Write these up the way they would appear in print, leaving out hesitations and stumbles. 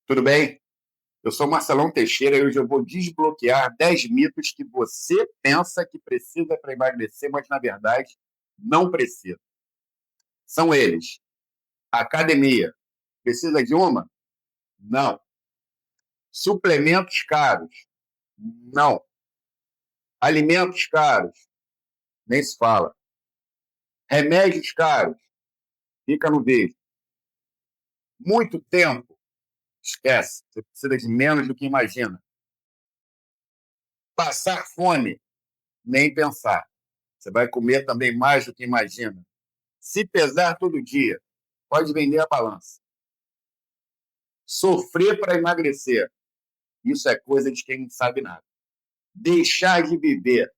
Tudo bem? Eu sou Marcelão Teixeira e hoje eu vou desbloquear 10 mitos que você pensa que precisa para emagrecer, mas na verdade não precisa. São eles: academia. Precisa de uma? Não. Suplementos caros? Não. Alimentos caros? Nem se fala. Remédios caros? Fica no vídeo. Muito tempo? Esquece. Você precisa de menos do que imagina. Passar fome? Nem pensar. Você vai comer também mais do que imagina. Se pesar todo dia, pode vender a balança. Sofrer para emagrecer, isso é coisa de quem não sabe nada. Deixar de viver,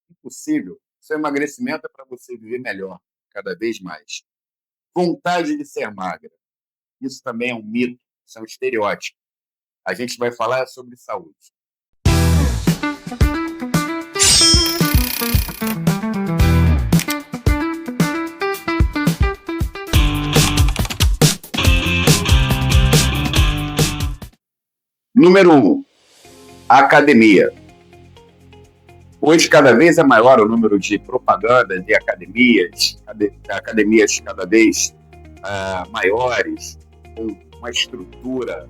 impossível. Seu emagrecimento é para você viver melhor, cada vez mais. Vontade de ser magra, isso também é um mito, isso é um estereótipo. A gente vai falar sobre saúde. Número 1, academia. Hoje, cada vez é maior o número de propagandas de academias cada vez maiores, com uma estrutura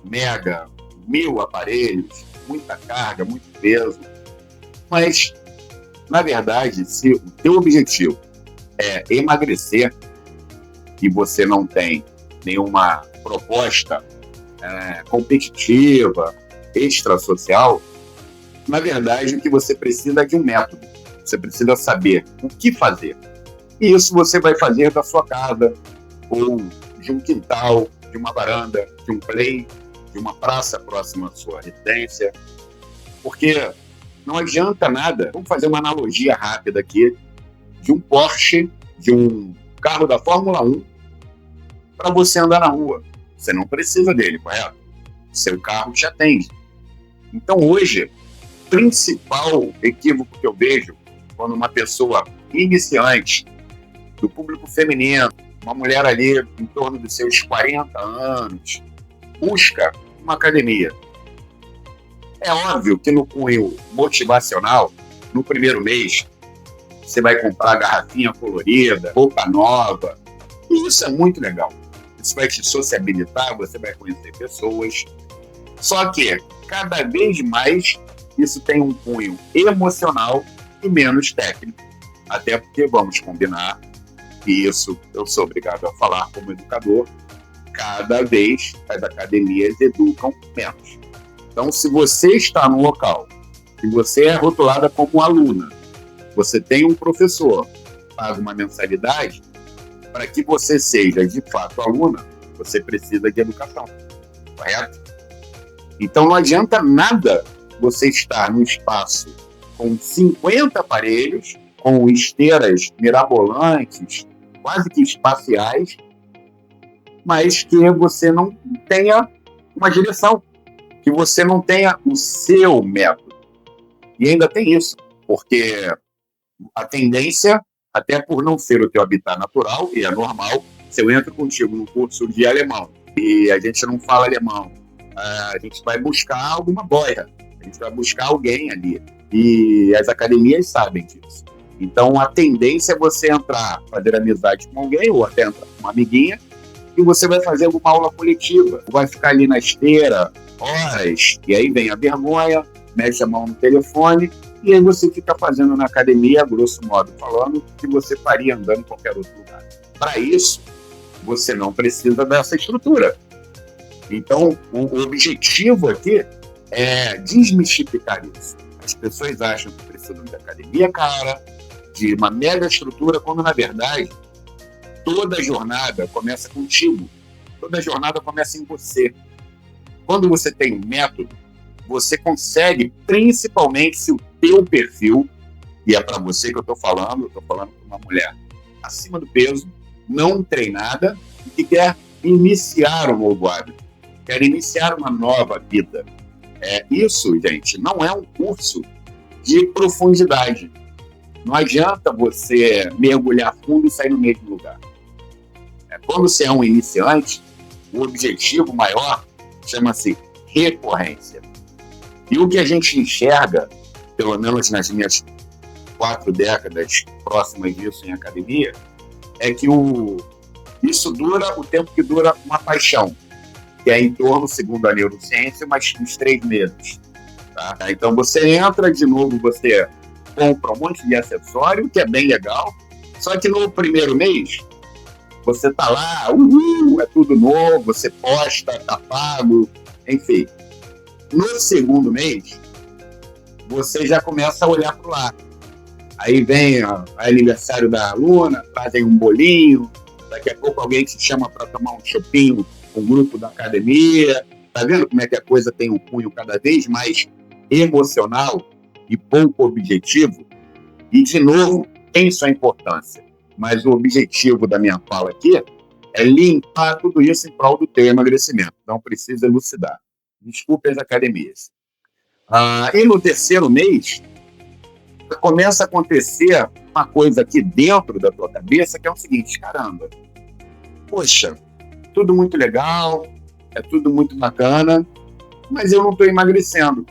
mega, 1000 aparelhos, muita carga, muito peso. Mas, na verdade, se o teu objetivo é emagrecer e você não tem nenhuma proposta competitiva, extrasocial, na verdade, o que você precisa é de um método. Você precisa saber o que fazer. E isso você vai fazer da sua casa, ou de um quintal, de uma varanda, de um play, de uma praça próxima à sua residência. Porque não adianta nada. Vamos fazer uma analogia rápida aqui de um Porsche, de um carro da Fórmula 1, para você andar na rua. Você não precisa dele, correto? Seu carro te atende. Então, hoje, o principal equívoco que eu vejo quando uma pessoa iniciante, do público feminino, uma mulher ali em torno dos seus 40 anos, busca uma academia. É óbvio que no cunho motivacional, no primeiro mês, você vai comprar garrafinha colorida, roupa nova, e isso é muito legal. Isso vai te sociabilizar, você vai conhecer pessoas. Só que, cada vez mais, isso tem um cunho emocional e menos técnico. Até porque, vamos combinar, e isso eu sou obrigado a falar como educador, cada vez as academias educam menos. Então, se você está num local e você é rotulada como aluna, você tem um professor, paga uma mensalidade, para que você seja de fato aluna, você precisa de educação, correto? Então não adianta nada você estar num espaço com 50 aparelhos, com esteiras mirabolantes, quase que espaciais, mas que você não tenha uma direção, que você não tenha o seu método. E ainda tem isso, porque a tendência, até por não ser o teu habitat natural, e é normal, se eu entro contigo num curso de alemão e a gente não fala alemão, a gente vai buscar alguma boia, a gente vai buscar alguém ali. E as academias sabem disso. Então, a tendência é você entrar, fazer amizade com alguém, ou até entrar com uma amiguinha, e você vai fazer alguma aula coletiva. Vai ficar ali na esteira horas, e aí vem a vergonha, mexe a mão no telefone, e aí você fica fazendo na academia, grosso modo falando, que você faria andando em qualquer outro lugar. Para isso, você não precisa dessa estrutura. Então, o objetivo aqui é desmistificar isso. As pessoas acham que precisam de academia cara, de uma mega estrutura, quando, na verdade, toda jornada começa contigo. Toda jornada começa em você. Quando você tem um método, você consegue, principalmente se o teu perfil, e é para você que eu estou falando para uma mulher acima do peso, não treinada, e que quer iniciar um novo hábito, quer iniciar uma nova vida. Isso, gente, não é um curso de profundidade. Não adianta você mergulhar fundo e sair no mesmo lugar. Quando você é um iniciante, o objetivo maior chama-se recorrência. E o que a gente enxerga, pelo menos nas minhas 4 décadas próximas disso em academia, é que isso dura o tempo que dura uma paixão, que é em torno, segundo a neurociência, uns 3 meses. Tá? Então você entra de novo, você compra um monte de acessório, que é bem legal, só que no primeiro mês você tá lá, é tudo novo, você posta, tá pago, enfim. No segundo mês, você já começa a olhar pro lado. Aí vem aniversário da aluna, trazem um bolinho, daqui a pouco alguém te chama para tomar um chopinho com um grupo da academia. Tá vendo como é que a coisa tem um cunho cada vez mais emocional e pouco objetivo? E, de novo, tem sua importância. Mas o objetivo da minha fala aqui é limpar tudo isso em prol do teu emagrecimento. Não precisa elucidar. Desculpe as academias. E no terceiro mês, começa a acontecer uma coisa aqui dentro da tua cabeça que é o seguinte: caramba, poxa, tudo muito legal, é tudo muito bacana, mas eu não estou emagrecendo.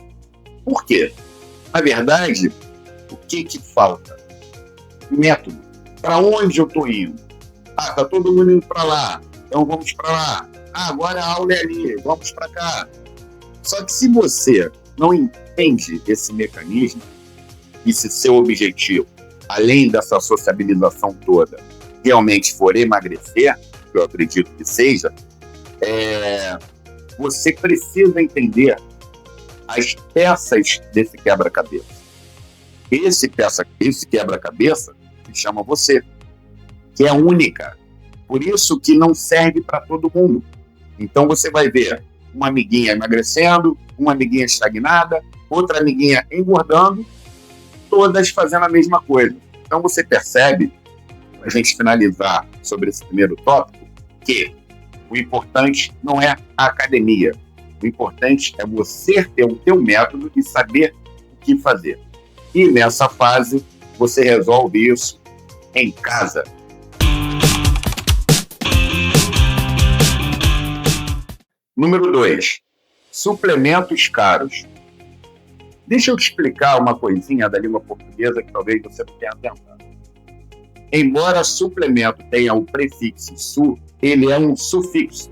Por quê? Na verdade, o que falta? Método. Para onde eu estou indo? Tá todo mundo indo para lá, então vamos para lá. Agora a aula é ali, vamos para cá. Só que se você não entende esse mecanismo, e se seu objetivo, além dessa sociabilização toda, realmente for emagrecer, que eu acredito que seja, você precisa entender as peças desse quebra-cabeça. Esse quebra-cabeça se chama você, que é única. Por isso que não serve para todo mundo. Então você vai ver uma amiguinha emagrecendo, uma amiguinha estagnada, outra amiguinha engordando, todas fazendo a mesma coisa. Então você percebe, para a gente finalizar sobre esse primeiro tópico, que o importante não é a academia. O importante é você ter o teu método e saber o que fazer. E nessa fase, você resolve isso em casa. Número 2. Suplementos caros. Deixa eu te explicar uma coisinha da língua portuguesa que talvez você não tenha tentado. Embora suplemento tenha o prefixo su, ele é um sufixo.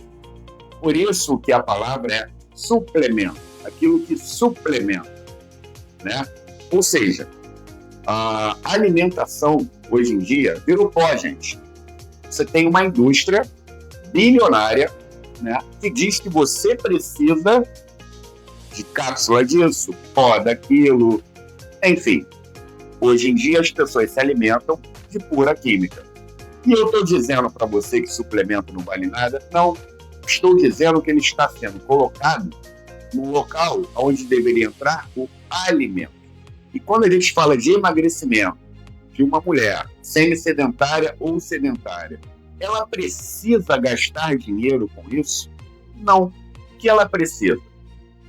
Por isso que a palavra é suplemento, aquilo que suplementa, né? Ou seja, a alimentação hoje em dia virou pó, gente. Você tem uma indústria bilionária, né, que diz que você precisa de cápsula disso, pó daquilo, enfim. Hoje em dia as pessoas se alimentam de pura química. E eu estou dizendo para você que suplemento não vale nada? Não. Estou dizendo que ele está sendo colocado no local onde deveria entrar o alimento. E quando a gente fala de emagrecimento de uma mulher semi-sedentária ou sedentária, ela precisa gastar dinheiro com isso? Não. O que ela precisa?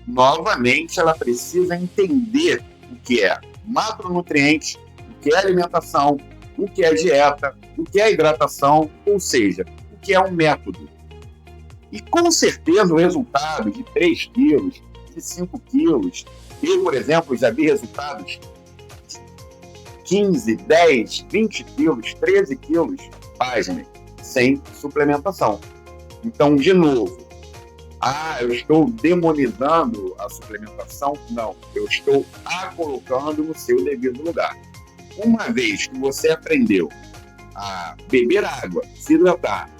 Novamente, ela precisa entender o que é macronutriente, o que é alimentação, o que é dieta, o que é hidratação, ou seja, o que é um método. E com certeza o resultado de 3 quilos, de 5 quilos, eu, por exemplo, já vi resultados de 15, 10, 20 quilos, 13 quilos, pasmem, sem suplementação. Então, de novo, eu estou demonizando a suplementação? Não, eu estou a colocando no seu devido lugar. Uma vez que você aprendeu a beber água, se hidratar,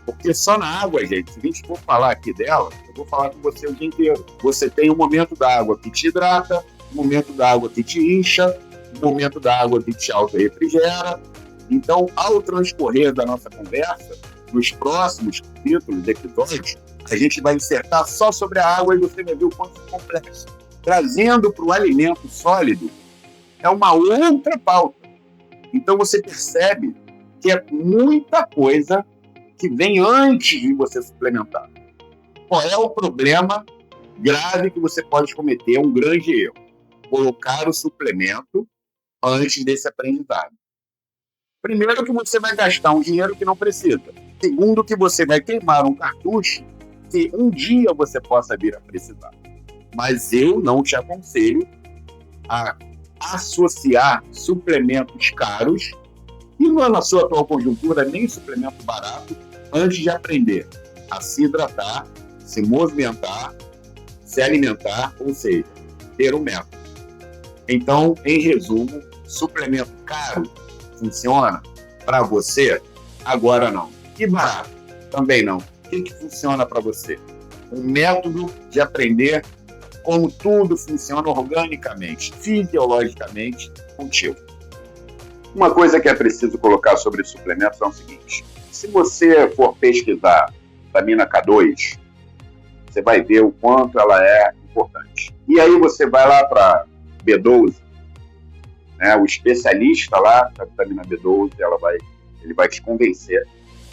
porque só na água, gente, se a gente for falar aqui dela, eu vou falar com você o dia inteiro. Você tem um momento da água que te hidrata, um momento da água que te incha, um momento da água que te auto-refrigera. Então, ao transcorrer da nossa conversa, nos próximos capítulos, episódios, a gente vai insertar só sobre a água e você vai ver o quanto é complexo. Trazendo para o alimento sólido é uma outra pauta. Então você percebe que é muita coisa que vem antes de você suplementar. Qual é o problema grave que você pode cometer? Um grande erro. Colocar o suplemento antes desse aprendizado. Primeiro que você vai gastar um dinheiro que não precisa. Segundo que você vai queimar um cartucho que um dia você possa vir a precisar. Mas eu não te aconselho a associar suplementos caros e na sua atual conjuntura nem suplemento barato antes de aprender a se hidratar, se movimentar, se alimentar, ou seja, ter um método. Então, em resumo, suplemento caro funciona para você? Agora não. E barato? Também não. O que funciona para você? Um método de aprender como tudo funciona organicamente, fisiologicamente, contigo. Uma coisa que é preciso colocar sobre suplementos é o seguinte: se você for pesquisar vitamina K2, você vai ver o quanto ela é importante. E aí você vai lá para B12, né, o especialista lá da vitamina B12, ele vai te convencer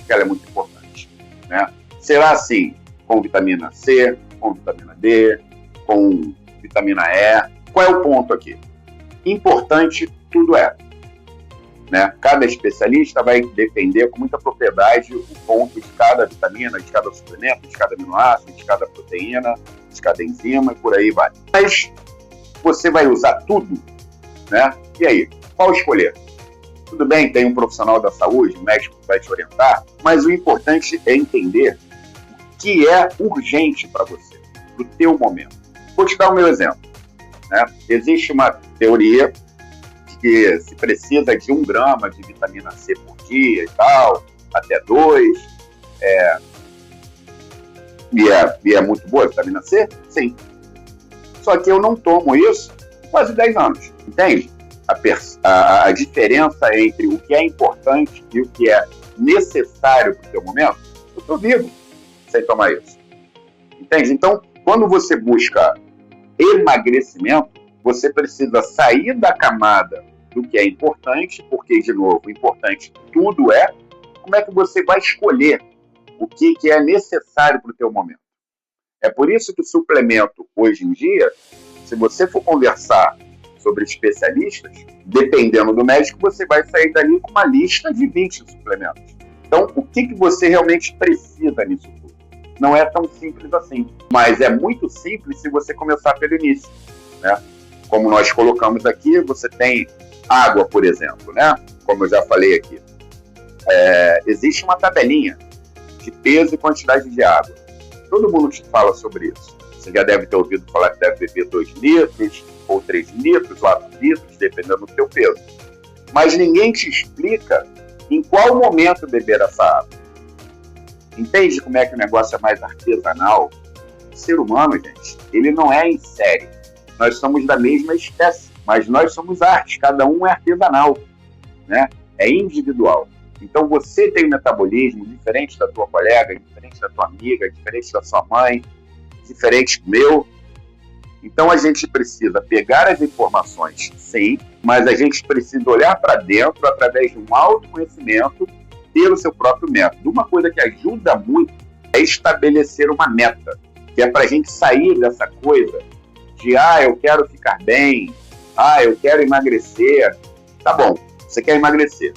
que ela é muito importante. Né? Será assim com vitamina C, com vitamina D, com vitamina E. Qual é o ponto aqui? Importante tudo é. Né? Cada especialista vai defender com muita propriedade o ponto de cada vitamina, de cada suplemento, de cada aminoácido, de cada proteína, de cada enzima e por aí vai. Mas você vai usar tudo, né? E aí, qual escolher? Tudo bem, tem um profissional da saúde, o médico vai te orientar, mas o importante é entender o que é urgente para você, para o teu momento. Vou te dar o meu exemplo. Né? Existe uma teoria que se precisa de 1 grama de vitamina C por dia e tal, até 2. E é muito boa a vitamina C? Sim. Só que eu não tomo isso há quase 10 anos, entende? A diferença entre o que é importante e o que é necessário para o seu momento, eu estou vivo sem tomar isso. Entende? Então, quando você busca emagrecimento, você precisa sair da camada do que é importante, porque, de novo, importante tudo é. Como é que você vai escolher o que é necessário para o teu momento? É por isso que o suplemento, hoje em dia, se você for conversar sobre especialistas, dependendo do médico, você vai sair dali com uma lista de 20 suplementos. Então, o que você realmente precisa nisso tudo? Não é tão simples assim, mas é muito simples se você começar pelo início, né? Como nós colocamos aqui, você tem água, por exemplo, né? Como eu já falei aqui. Existe uma tabelinha de peso e quantidade de água. Todo mundo te fala sobre isso. Você já deve ter ouvido falar que deve beber 2 litros, ou 3 litros, 4 litros, dependendo do seu peso. Mas ninguém te explica em qual momento beber essa água. Entende como é que o negócio é mais artesanal? O ser humano, gente, ele não é em série. Nós somos da mesma espécie, mas nós somos arte, cada um é artesanal, né? É individual. Então você tem um metabolismo diferente da tua colega, diferente da tua amiga, diferente da sua mãe, diferente do meu. Então a gente precisa pegar as informações, sim, mas a gente precisa olhar para dentro através de um autoconhecimento, ter o seu próprio método. Uma coisa que ajuda muito é estabelecer uma meta, que é para a gente sair dessa coisa de eu quero ficar bem, eu quero emagrecer. Tá bom, você quer emagrecer.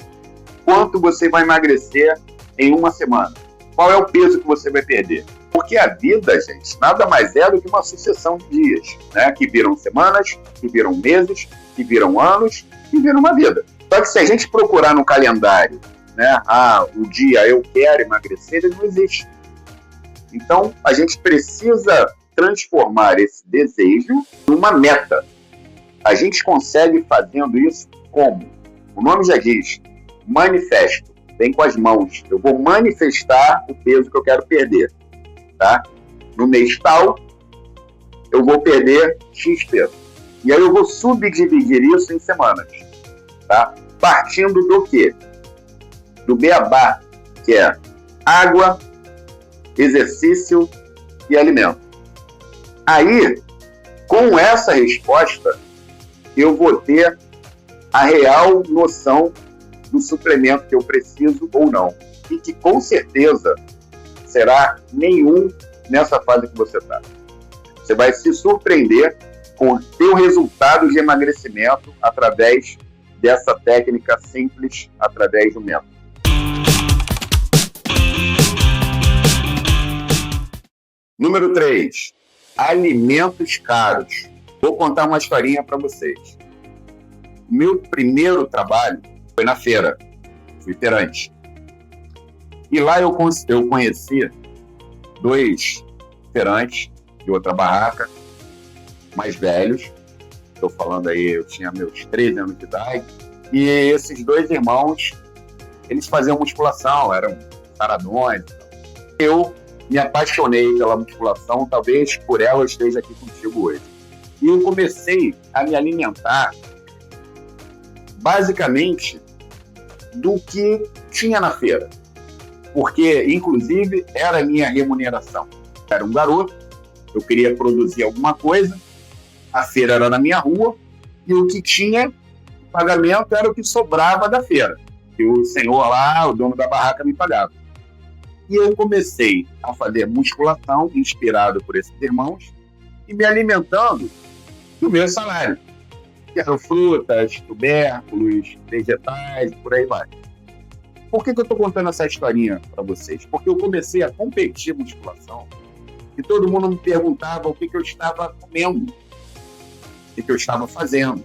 Quanto você vai emagrecer em uma semana? Qual é o peso que você vai perder? Porque a vida, gente, nada mais é do que uma sucessão de dias, né? Que viram semanas, que viram meses, que viram anos, que viram uma vida. Só que se a gente procurar no calendário, né? O dia eu quero emagrecer, ele não existe. Então, a gente precisa transformar esse desejo numa meta. A gente consegue fazendo isso como? O nome já diz, manifesto. Vem com as mãos. Eu vou manifestar o peso que eu quero perder. Tá? No mês tal, eu vou perder X peso. E aí eu vou subdividir isso em semanas. Tá? Partindo do quê? Do beabá, que é água, exercício e alimento. Aí, com essa resposta, eu vou ter a real noção do suplemento que eu preciso ou não. E que, com certeza, será nenhum nessa fase que você está. Você vai se surpreender com o teu resultado de emagrecimento através dessa técnica simples, através do método. Número 3, alimentos caros. Vou contar uma historinha para vocês. Meu primeiro trabalho foi na feira, fui feirante. E lá eu conheci 2 feirantes de outra barraca, mais velhos. Estou falando aí, eu tinha meus 13 anos de idade. E esses 2 irmãos, eles faziam musculação, eram saradões. Eu me apaixonei pela musculação, talvez por ela eu esteja aqui contigo hoje. E eu comecei a me alimentar basicamente do que tinha na feira. Porque, inclusive, era a minha remuneração. Era um garoto, eu queria produzir alguma coisa, a feira era na minha rua, e o que tinha, o pagamento era o que sobrava da feira. E o senhor lá, o dono da barraca, me pagava. E eu comecei a fazer musculação, inspirado por esses irmãos, e me alimentando do meu salário. Que eram frutas, tubérculos, vegetais, por aí vai. Por que eu estou contando essa historinha para vocês? Porque eu comecei a competir em musculação e todo mundo me perguntava o que eu estava comendo, o que eu estava fazendo.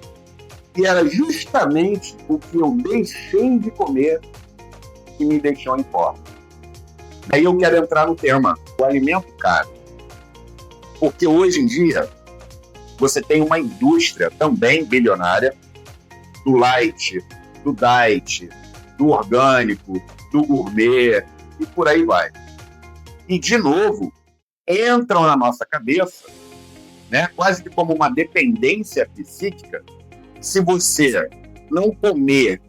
E era justamente o que eu deixei de comer que me deixou em forma. Daí eu quero entrar no tema, o alimento caro. Porque hoje em dia, você tem uma indústria também bilionária do light, do diet, do orgânico, do gourmet e por aí vai. E, de novo, entram na nossa cabeça, né, quase que como uma dependência psíquica, se você não comer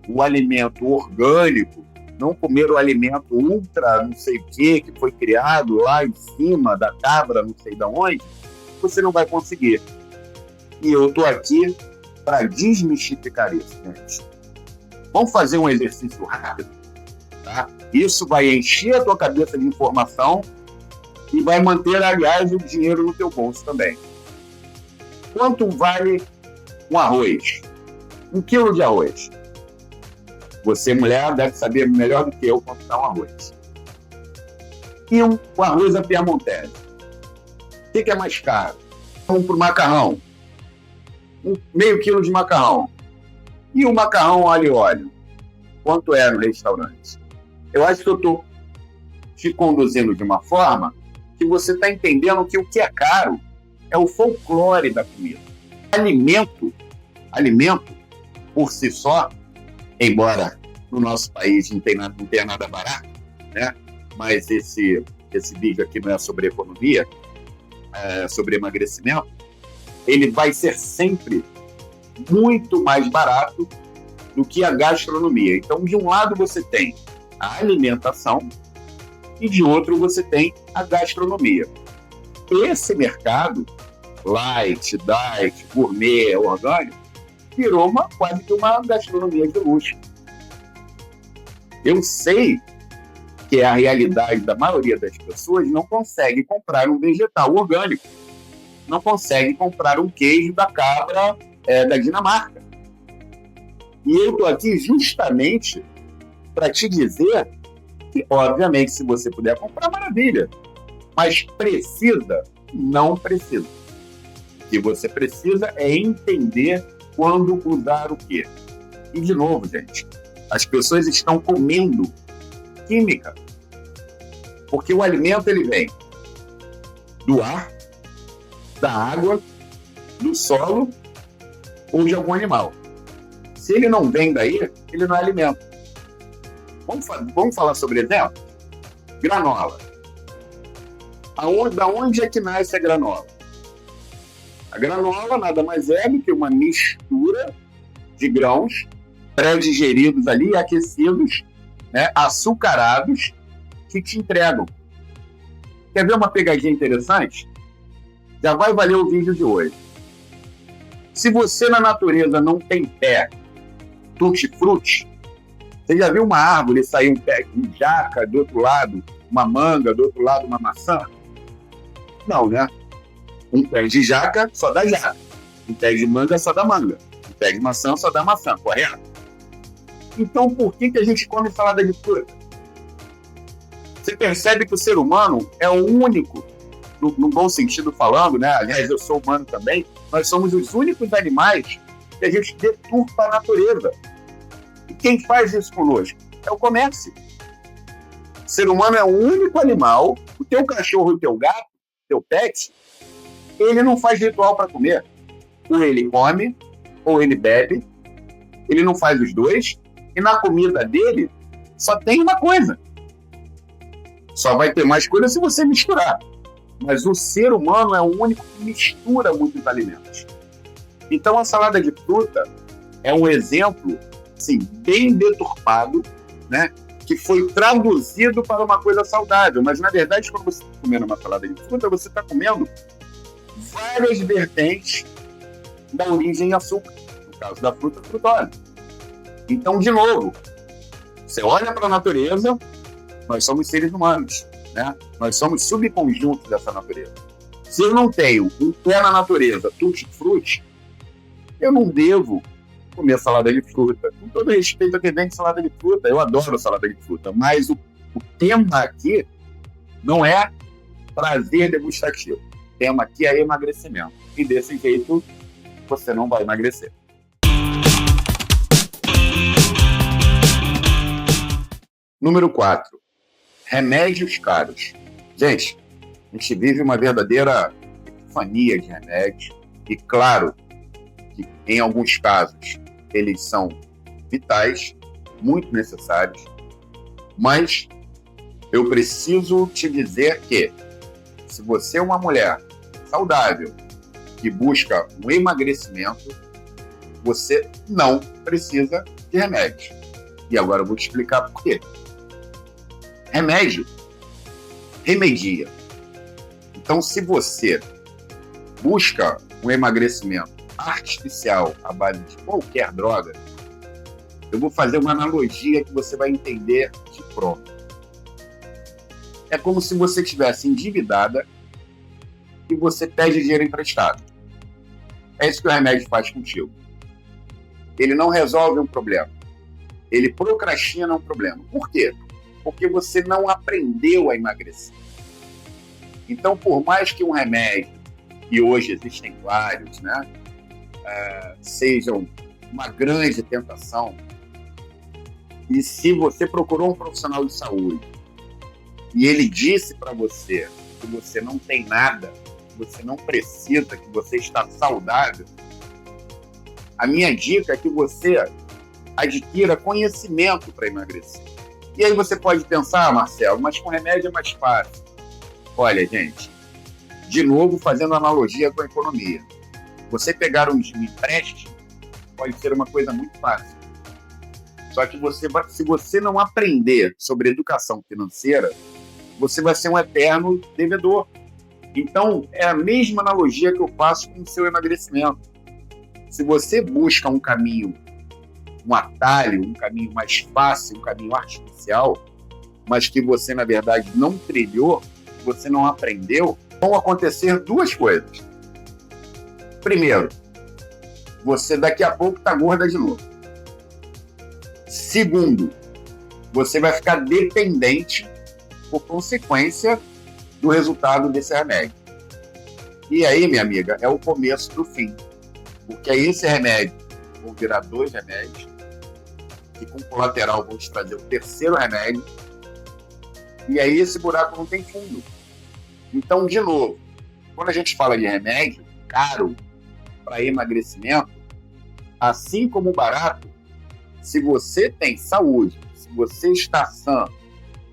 o alimento orgânico, não comer o alimento ultra não sei o que foi criado lá em cima da cabra não sei de onde, você não vai conseguir. E eu estou aqui para desmistificar isso, gente. Vamos fazer um exercício rápido, tá? Isso vai encher a tua cabeça de informação e vai manter, aliás, o dinheiro no teu bolso também. Quanto vale um arroz? 1 quilo de arroz. Você, mulher, deve saber melhor do que eu quanto está um arroz. E o arroz à piamontese. O que é mais caro? Vamos para o macarrão. Meio quilo de macarrão. E o macarrão alho e óleo? Quanto é no restaurante? Eu acho que eu estou te conduzindo de uma forma que você está entendendo que o que é caro é o folclore da comida. Alimento, por si só, embora no nosso país não tenha nada barato, né? Mas esse vídeo aqui não é sobre economia, é sobre emagrecimento, ele vai ser sempre muito mais barato do que a gastronomia. Então, de um lado você tem a alimentação e de outro você tem a gastronomia. Esse mercado, light, diet, gourmet, orgânico, virou quase que uma gastronomia de luxo. Eu sei que a realidade da maioria das pessoas não consegue comprar um vegetal orgânico, não consegue comprar um queijo da cabra da Dinamarca. E eu estou aqui justamente para te dizer que, obviamente, se você puder comprar, maravilha. Mas precisa? Não precisa. O que você precisa é entender quando usar o quê. E, de novo, gente, as pessoas estão comendo química. Porque o alimento, ele vem do ar, da água, do solo ou de algum animal. Se ele não vem daí, ele não é alimento. Vamos falar sobre exemplo? Granola. Da onde é que nasce a granola? A granola nada mais é do que uma mistura de grãos pré-digeridos ali, aquecidos, né, açucarados, que te entregam. Quer ver uma pegadinha interessante? Já vai valer o vídeo de hoje. Se você na natureza não tem pé tutti-frutti, você já viu uma árvore sair um pé de jaca, do outro lado uma manga, do outro lado uma maçã? Não, né? Um pé de jaca só dá jaca. Um pé de manga só dá manga. Um pé de maçã só dá maçã, correto? Então por que a gente come salada de fruta? Você percebe que o ser humano é o único no bom sentido falando, né? Aliás, eu sou humano também, nós somos os únicos animais que a gente deturpa a natureza. E quem faz isso conosco? É o comércio. O ser humano é o único animal, o teu cachorro e o teu gato, teu pet, ele não faz ritual para comer. Ou ele come, ou ele bebe, ele não faz os dois, e na comida dele só tem uma coisa. Só vai ter mais coisa se você misturar. Mas o ser humano é o único que mistura muitos alimentos. Então a salada de fruta é um exemplo, assim, bem deturpado, né, que foi traduzido para uma coisa saudável. Mas, na verdade, quando você está comendo uma salada de fruta, você está comendo várias vertentes da origem açúcar, no caso da fruta, frutose. Então, de novo, você olha para a natureza, nós somos seres humanos, né? Nós somos subconjuntos dessa natureza. Se eu não tenho um pé na natureza, tutti-frutti, eu não devo comer salada de fruta. Com todo respeito a quem vende salada de fruta, eu adoro salada de fruta, mas o tema aqui não é prazer degustativo. O tema aqui é emagrecimento. E desse jeito, você não vai emagrecer. Número 4. Remédios caros. Gente, a gente vive uma verdadeira epifania de remédios. E claro que, em alguns casos, eles são vitais, muito necessários. Mas eu preciso te dizer que, se você é uma mulher saudável que busca um emagrecimento, você não precisa de remédio. E agora eu vou te explicar por quê. Remédio remedia. Então, se você busca um emagrecimento artificial à base de qualquer droga, eu vou fazer uma analogia que você vai entender de pronto. É como se você estivesse endividada e você pede dinheiro emprestado. É isso que o remédio faz contigo. Ele não resolve um problema. Ele procrastina um problema. Por quê? Porque você não aprendeu a emagrecer. Então, por mais que um remédio, e hoje existem vários, né, sejam uma grande tentação, e se você procurou um profissional de saúde e ele disse para você que você não tem nada, que você não precisa, que você está saudável, a minha dica é que você adquira conhecimento para emagrecer. E aí você pode pensar, Marcelo, mas com remédio é mais fácil. Olha, gente, de novo fazendo analogia com a economia. Você pegar um empréstimo pode ser uma coisa muito fácil. Só que se você não aprender sobre educação financeira, você vai ser um eterno devedor. Então, é a mesma analogia que eu faço com o seu emagrecimento. Se você busca um caminho, um atalho, um caminho mais fácil, um caminho artificial, mas que você, na verdade, não trilhou, você não aprendeu, vão acontecer duas coisas. Primeiro, você daqui a pouco está gorda de novo. Segundo, você vai ficar dependente por consequência do resultado desse remédio. E aí, minha amiga, é o começo do fim. Porque aí esse remédio vão virar 2 remédios, e com colateral vão te trazer o terceiro remédio, e aí esse buraco não tem fundo. Então, de novo, quando a gente fala de remédio caro para emagrecimento, assim como barato, se você tem saúde, se você está sã,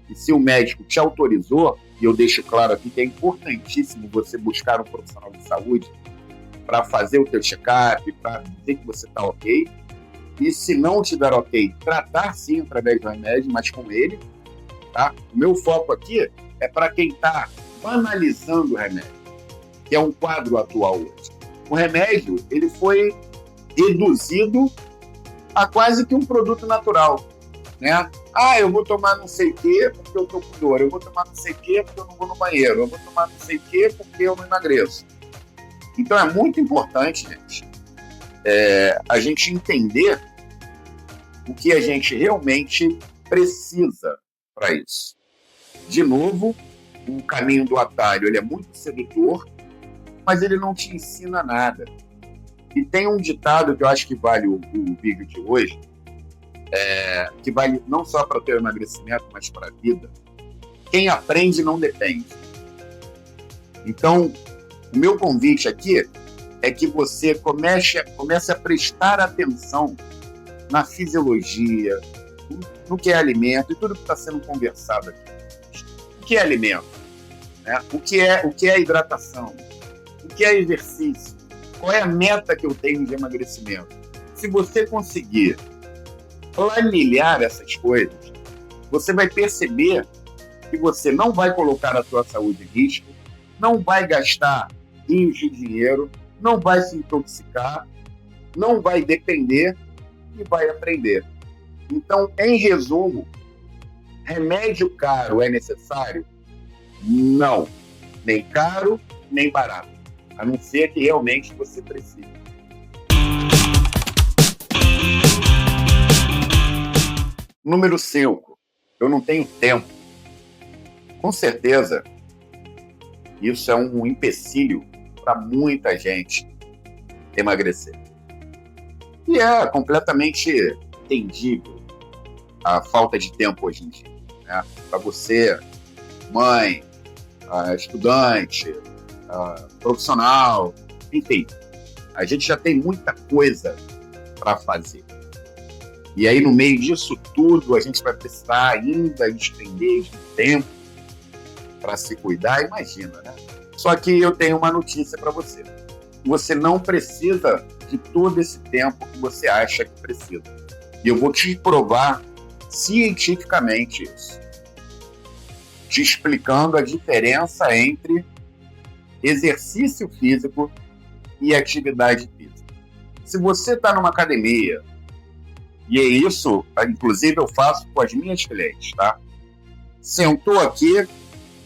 e se o médico te autorizou, e eu deixo claro aqui que é importantíssimo você buscar um profissional de saúde para fazer o teu check-up, para dizer que você está ok. E se não estiver ok, tratar sim através do remédio, mas com ele. Tá? O meu foco aqui é para quem está banalizando o remédio, que é um quadro atual hoje. O remédio ele foi reduzido a quase que um produto natural. Né? Eu vou tomar não sei o quê porque eu estou com dor, eu vou tomar não sei o quê porque eu não vou no banheiro, eu vou tomar não sei o quê porque eu não emagreço. Então é muito importante, gente, a gente entender o que a gente realmente precisa para isso. De novo, o caminho do atalho ele é muito sedutor, mas ele não te ensina nada. E tem um ditado que eu acho que vale o vídeo de hoje, que vale não só para o teu emagrecimento, mas para a vida. Quem aprende não depende. Então, o meu convite aqui é que você comece a prestar atenção na fisiologia, no que é alimento e tudo que está sendo conversado aqui. O que é alimento? Né? O que é hidratação? O que é exercício? Qual é a meta que eu tenho de emagrecimento? Se você conseguir planilhar essas coisas, você vai perceber que você não vai colocar a sua saúde em risco, não vai gastar rios de dinheiro, não vai se intoxicar, não vai depender e vai aprender. Então, em resumo, remédio caro é necessário? Não. Nem caro, nem barato. A não ser que realmente você precise. Número 5. Eu não tenho tempo. Com certeza, isso é um empecilho para muita gente emagrecer. E é completamente entendível a falta de tempo hoje em dia. Né? Para você, mãe, estudante, profissional, enfim, a gente já tem muita coisa para fazer. E aí, no meio disso tudo, a gente vai precisar ainda despender de tempo para se cuidar, imagina, né? Só que eu tenho uma notícia para você. Você não precisa de todo esse tempo que você acha que precisa. E eu vou te provar cientificamente isso. Te explicando a diferença entre exercício físico e atividade física. Se você está numa academia, e é isso, inclusive eu faço com as minhas clientes, tá? Sentou aqui,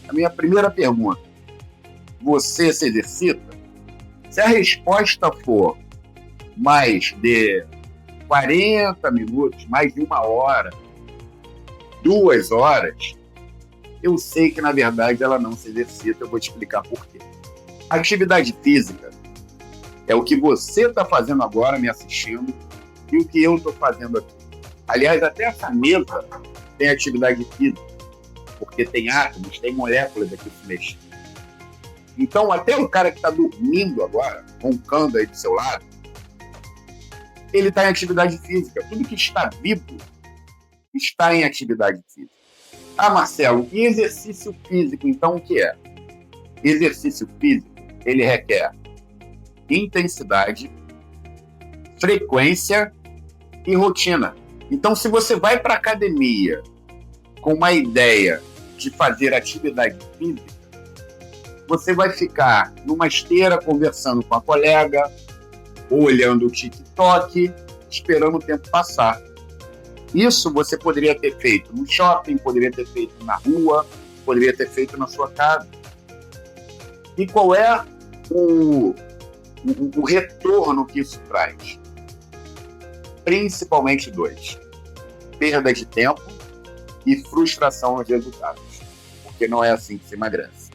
a minha primeira pergunta: você se exercita? Se a resposta for mais de 40 minutos, mais de 1 hora, 2 horas, eu sei que, na verdade, ela não se exercita. Eu vou te explicar por quê. A atividade física é o que você está fazendo agora, me assistindo, e o que eu estou fazendo aqui. Aliás, até essa mesa tem atividade física, porque tem átomos, tem moléculas aqui se mexendo. Então, até o cara que está dormindo agora, roncando aí do seu lado, ele está em atividade física. Tudo que está vivo está em atividade física. Ah, Marcelo, e exercício físico, então, o que é? Exercício físico, ele requer intensidade, frequência e rotina. Então, se você vai para a academia com uma ideia de fazer atividade física, você vai ficar numa esteira conversando com a colega, ou olhando o TikTok, esperando o tempo passar. Isso você poderia ter feito no shopping, poderia ter feito na rua, poderia ter feito na sua casa. E qual é o retorno que isso traz? Principalmente 2. Perda de tempo e frustração nos resultados. Porque não é assim que se emagrece.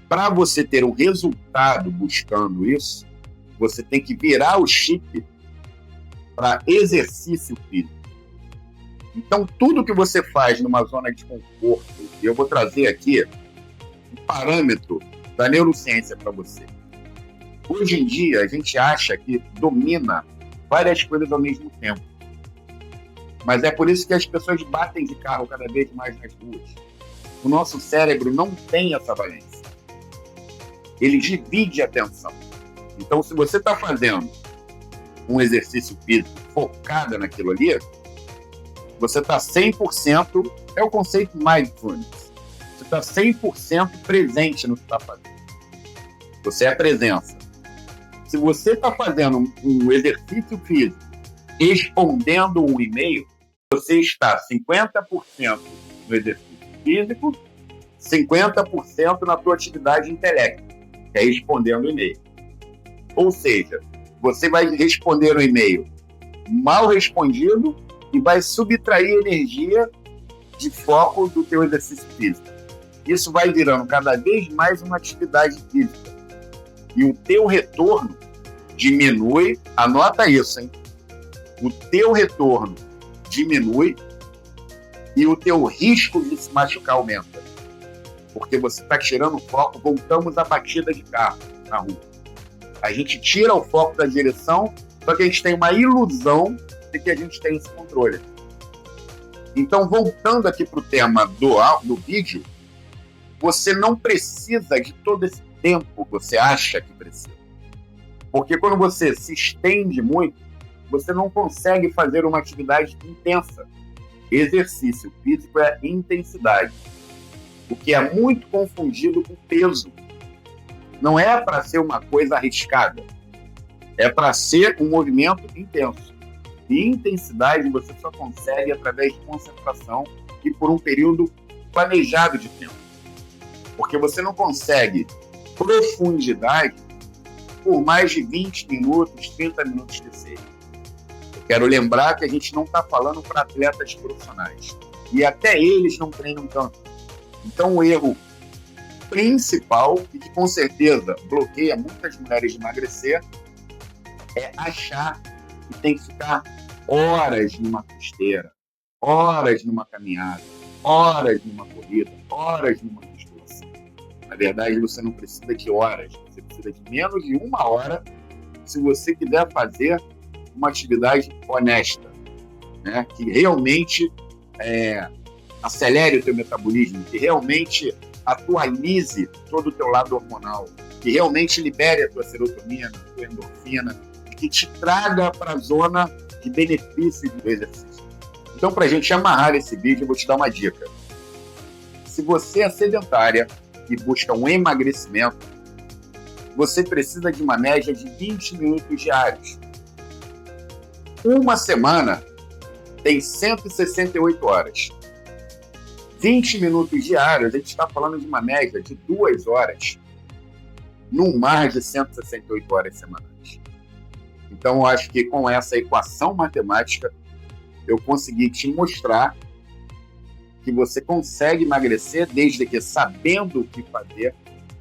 Para você ter um resultado buscando isso, você tem que virar o chip para exercício físico. Então, tudo que você faz numa zona de conforto, e eu vou trazer aqui um parâmetro da neurociência para você. Hoje em dia, a gente acha que domina várias coisas ao mesmo tempo. Mas é por isso que as pessoas batem de carro cada vez mais nas ruas. O nosso cérebro não tem essa valência. Ele divide a atenção. Então, se você está fazendo um exercício físico focado naquilo ali, você está 100%, é o conceito mindfulness, você está 100% presente no que está fazendo. Você é a presença. Se você está fazendo um exercício físico respondendo um e-mail, você está 50% no exercício físico, 50% na tua atividade intelecto, que é respondendo o e-mail. Ou seja, você vai responder um e-mail mal respondido e vai subtrair energia de foco do teu exercício físico. isso vai virando cada vez mais uma atividade física. E o teu retorno diminui, anota isso, hein? O teu retorno diminui e o teu risco de se machucar aumenta. Porque você está tirando o foco, voltamos à batida de carro na rua. A gente tira o foco da direção, só que a gente tem uma ilusão de que a gente tem esse controle. Então, voltando aqui para o tema do vídeo, você não precisa de todo esse tempo que você acha que precisa. Porque quando você se estende muito, você não consegue fazer uma atividade intensa. Exercício físico é intensidade, o que é muito confundido com peso. Não é para ser uma coisa arriscada, é para ser um movimento intenso. E intensidade você só consegue através de concentração e por um período planejado de tempo. Porque você não consegue profundidade por mais de 20 minutos, 30 minutos que seja. Eu quero lembrar que a gente não está falando para atletas profissionais. E até eles não treinam tanto. Então o erro principal, e que com certeza bloqueia muitas mulheres de emagrecer, é achar que tem que ficar horas numa esteira, horas numa caminhada, horas numa corrida, horas numa musculação. Na verdade, você não precisa de horas, você precisa de menos de 1 hora se você quiser fazer uma atividade honesta, né? Que realmente acelere o teu metabolismo, que realmente atualize todo o teu lado hormonal, que realmente libere a tua serotonina, a tua endorfina, que te traga para a zona de benefício do exercício. Então, para a gente amarrar esse vídeo, eu vou te dar uma dica. Se você é sedentária e busca um emagrecimento, você precisa de uma média de 20 minutos diários. Uma semana tem 168 horas. 20 minutos diários, a gente está falando de uma média de 2 horas, num mar de 168 horas semanais. Então, eu acho que com essa equação matemática, eu consegui te mostrar que você consegue emagrecer desde que sabendo o que fazer,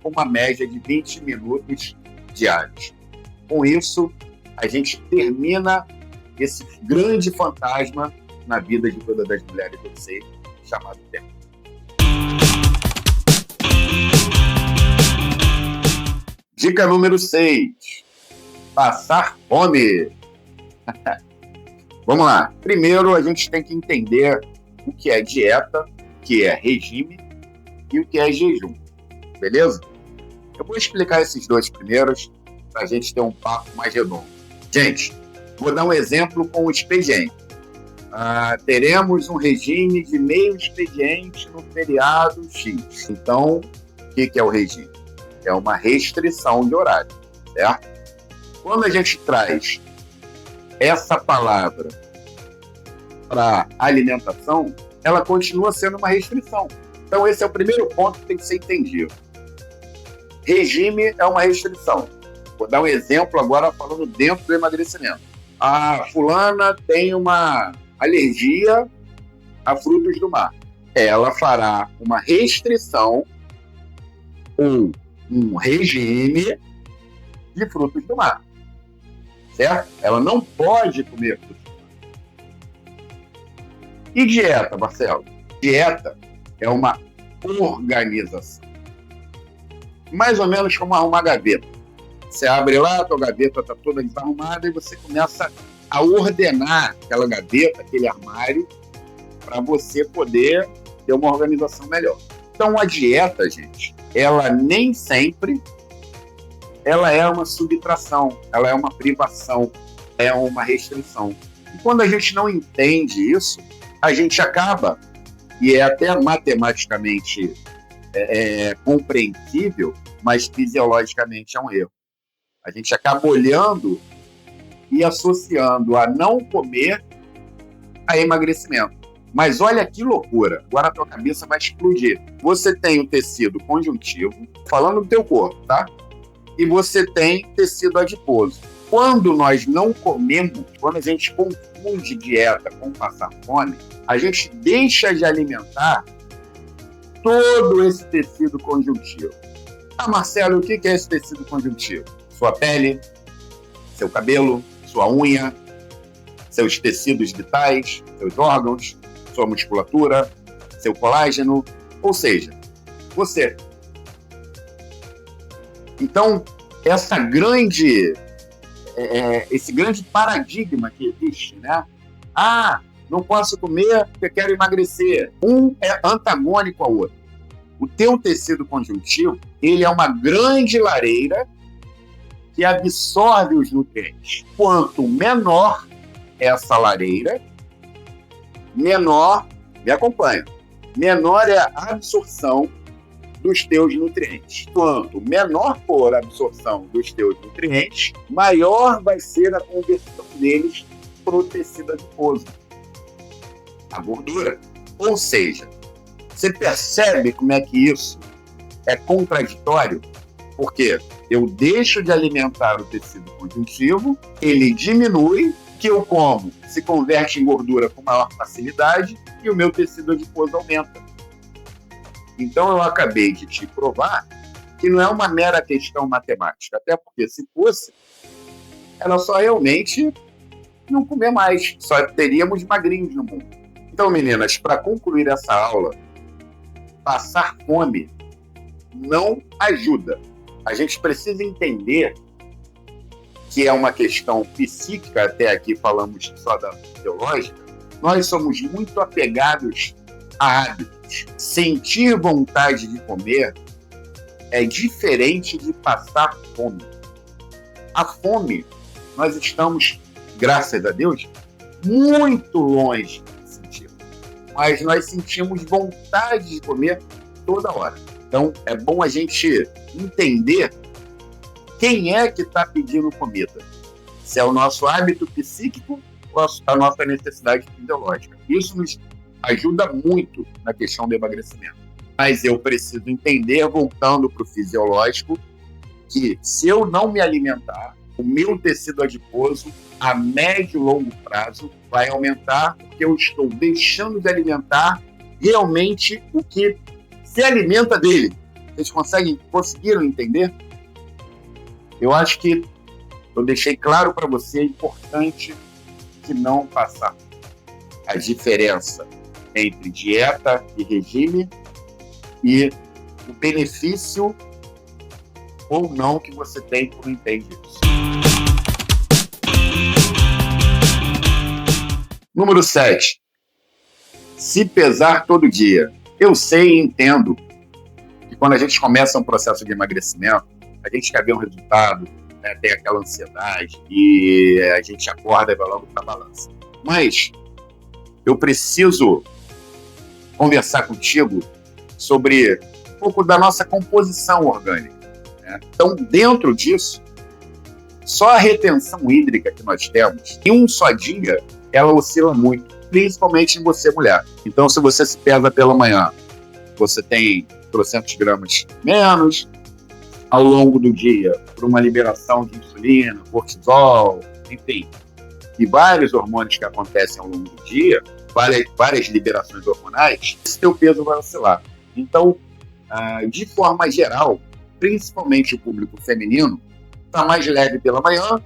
com uma média de 20 minutos diários. Com isso, a gente termina esse grande fantasma na vida de todas as mulheres de vocês, chamado tempo. Dica número 6. Passar fome. Vamos lá. Primeiro, a gente tem que entender o que é dieta, o que é regime e o que é jejum. Beleza? Eu vou explicar esses dois primeiros para a gente ter um papo mais redondo. Gente, vou dar um exemplo com o expediente. Teremos um regime de meio expediente no feriado X. Então, o que é o regime? É uma restrição de horário, certo? Quando a gente traz essa palavra para alimentação, ela continua sendo uma restrição. Então, esse é o primeiro ponto que tem que ser entendido. Regime é uma restrição. Vou dar um exemplo agora falando dentro do emagrecimento. A fulana tem uma alergia a frutos do mar. Ela fará uma restrição ou um regime de frutos do mar. Certo? Ela não pode comer frutos do mar. E dieta, Marcelo? Dieta é uma organização. Mais ou menos como arrumar gaveta. Você abre lá, a tua gaveta está toda desarrumada e você começa a ordenar aquela gaveta, aquele armário, para você poder ter uma organização melhor. Então, a dieta, gente, ela nem sempre ela é uma subtração, ela é uma privação, é uma restrição. E quando a gente não entende isso, a gente acaba, e é até matematicamente compreensível, mas fisiologicamente é um erro. A gente acaba olhando e associando a não comer a emagrecimento. Mas olha que loucura, agora a tua cabeça vai explodir. Você tem o tecido conjuntivo, falando do teu corpo, tá? E você tem tecido adiposo. Quando nós não comemos, quando a gente confunde dieta com passar fome, a gente deixa de alimentar todo esse tecido conjuntivo. Ah, Marcelo, o que é esse tecido conjuntivo? Sua pele, seu cabelo, sua unha, seus tecidos vitais, seus órgãos, sua musculatura, seu colágeno, ou seja, você. Então, esse grande paradigma que existe, né? Ah, não posso comer porque quero emagrecer. Um é antagônico ao outro. O teu tecido conjuntivo, ele é uma grande lareira que absorve os nutrientes. Quanto menor essa lareira, menor, me acompanha, menor é a absorção dos teus nutrientes. Quanto menor for a absorção dos teus nutrientes, maior vai ser a conversão deles para o tecido adiposo, a gordura. Ou seja, você percebe como é que isso é contraditório? Porque eu deixo de alimentar o tecido conjuntivo, ele diminui, o que eu como se converte em gordura com maior facilidade e o meu tecido adiposo aumenta. Então eu acabei de te provar que não é uma mera questão matemática, até porque se fosse, era só realmente não comer mais, só teríamos magrinhos no mundo. Então, meninas, para concluir essa aula, passar fome não ajuda. A gente precisa entender que é uma questão psíquica, até aqui falamos só da fisiológica, nós somos muito apegados a hábitos. Sentir vontade de comer é diferente de passar fome. A fome, nós estamos, graças a Deus, muito longe de sentir. Mas nós sentimos vontade de comer toda hora. Então, é bom a gente entender quem é que está pedindo comida. Se é o nosso hábito psíquico ou a nossa necessidade fisiológica. Isso nos ajuda muito na questão do emagrecimento. Mas eu preciso entender, voltando para o fisiológico, que se eu não me alimentar, o meu tecido adiposo, a médio e longo prazo, vai aumentar, porque eu estou deixando de alimentar realmente o que se alimenta dele. Vocês conseguiram entender? Eu acho que eu deixei claro para você, é importante que não passar a diferença entre dieta e regime e o benefício ou não que você tem quando entende isso. Número 7. Se pesar todo dia. Eu sei e entendo que quando a gente começa um processo de emagrecimento, a gente quer ver um resultado, né, tem aquela ansiedade e a gente acorda e vai logo para a balança. Mas eu preciso conversar contigo sobre um pouco da nossa composição orgânica, né? Então, dentro disso, só a retenção hídrica que nós temos, em um só dia, ela oscila muito, principalmente em você, mulher. Então, se você se pesa pela manhã, você tem 300 gramas menos, ao longo do dia, por uma liberação de insulina, cortisol, enfim, e vários hormônios que acontecem ao longo do dia, várias liberações hormonais, esse teu peso vai oscilar. Então, de forma geral, principalmente o público feminino, está mais leve pela manhã